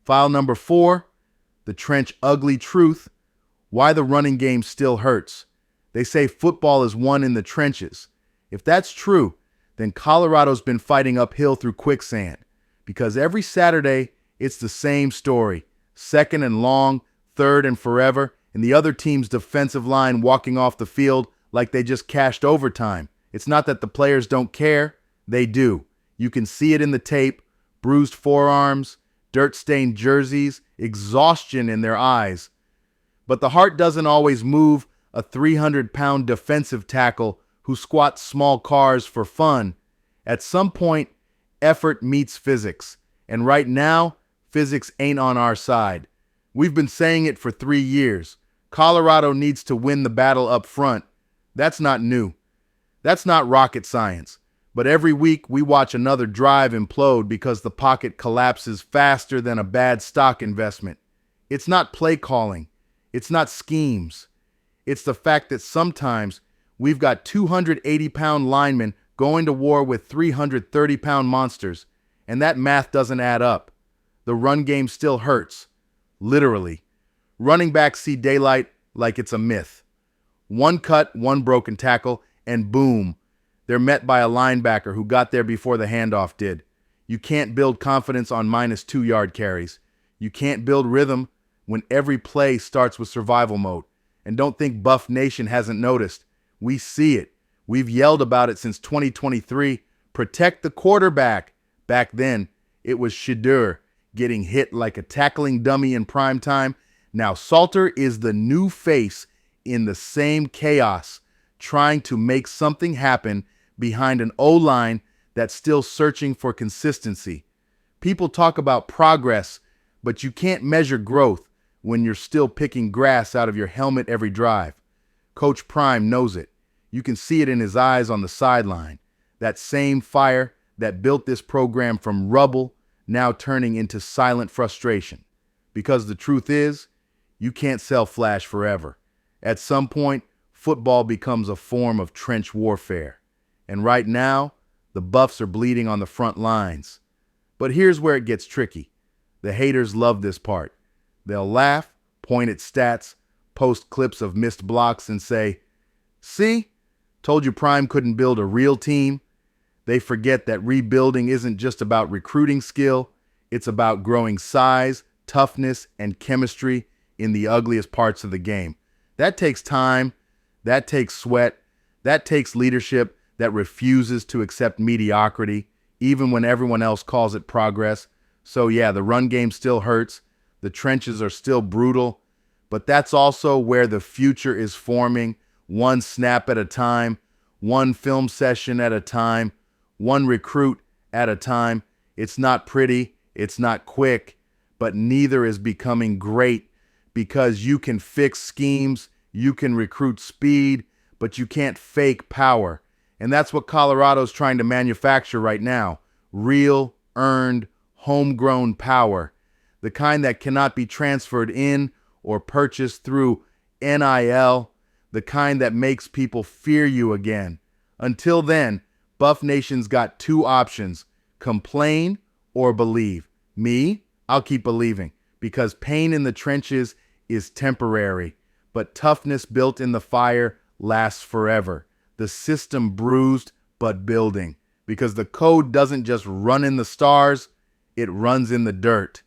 File number 4, the trench ugly truth, why the running game still hurts. They say football is won in the trenches. If that's true, then Colorado's been fighting uphill through quicksand. Because every Saturday, it's the same story. Second and long, third and forever, and the other team's defensive line walking off the field like they just cashed overtime. It's not that the players don't care. They do. You can see it in the tape, bruised forearms, dirt-stained jerseys, exhaustion in their eyes. But the heart doesn't always move a 300-pound defensive tackle who squats small cars for fun. At some point, effort meets physics. And right now, physics ain't on our side. We've been saying it for 3 years. Colorado needs to win the battle up front. That's not new. That's not rocket science. But every week we watch another drive implode because the pocket collapses faster than a bad stock investment. It's not play calling. It's not schemes. It's the fact that sometimes we've got 280-pound linemen going to war with 330-pound monsters, and that math doesn't add up. The run game still hurts. Literally. Running backs see daylight like it's a myth. One cut, one broken tackle, and boom, they're met by a linebacker who got there before the handoff did. You can't build confidence on minus 2-yard carries. You can't build rhythm when every play starts with survival mode. And don't think Buff Nation hasn't noticed. We see it. We've yelled about it since 2023. Protect the quarterback. Back then, it was Shurmur getting hit like a tackling dummy in prime time. Now Salter is the new face in the same chaos, trying to make something happen behind an O-line that's still searching for consistency. People talk about progress, but you can't measure growth when you're still picking grass out of your helmet every drive. Coach Prime knows it. You can see it in his eyes on the sideline. That same fire that built this program from rubble now turning into silent frustration. Because the truth is, you can't sell flash forever. At some point, football becomes a form of trench warfare. And right now, the Buffs are bleeding on the front lines. But here's where it gets tricky. The haters love this part. They'll laugh, point at stats, post clips of missed blocks, and say, "See? Told you Prime couldn't build a real team." They forget that rebuilding isn't just about recruiting skill. It's about growing size, toughness, and chemistry in the ugliest parts of the game. That takes time. That takes sweat. That takes leadership that refuses to accept mediocrity, even when everyone else calls it progress. So yeah, the run game still hurts. The trenches are still brutal. But that's also where the future is forming, one snap at a time, one film session at a time, one recruit at a time. It's not pretty, it's not quick, but neither is becoming great, because you can fix schemes, you can recruit speed, but you can't fake power. And that's what Colorado's trying to manufacture right now. Real, earned, homegrown power. The kind that cannot be transferred in or purchased through NIL. The kind that makes people fear you again. Until then, Buff Nation's got 2 options. Complain or believe. Me, I'll keep believing. Because pain in the trenches is temporary. But toughness built in the fire lasts forever. The system bruised, but building. Because the code doesn't just run in the stars, it runs in the dirt.